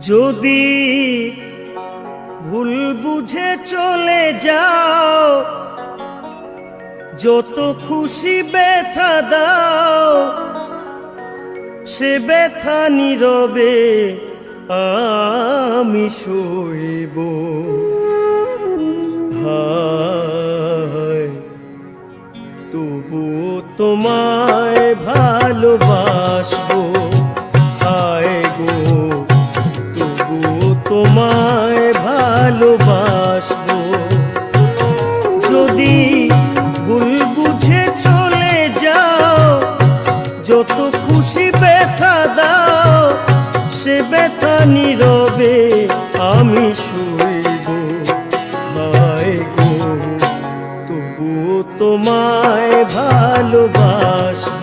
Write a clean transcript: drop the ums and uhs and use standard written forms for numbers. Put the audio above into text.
যদি ভুল বুঝে চলে যাও, যত খুশি ব্যথা দাও, সে ব্যথা নীরবে আমি সইব। হায় তবুও তোমায় ভালোবাসবো, হায় গো তবুও তোমায় ভালোবাসবো। যদি ভুল বুঝে চলে যাও, যত খুশি ব্যথা দাও, সে ব্যথা নীরবে আমি সইব। হায় গো তবুও তোমায় ভালোবাসবো।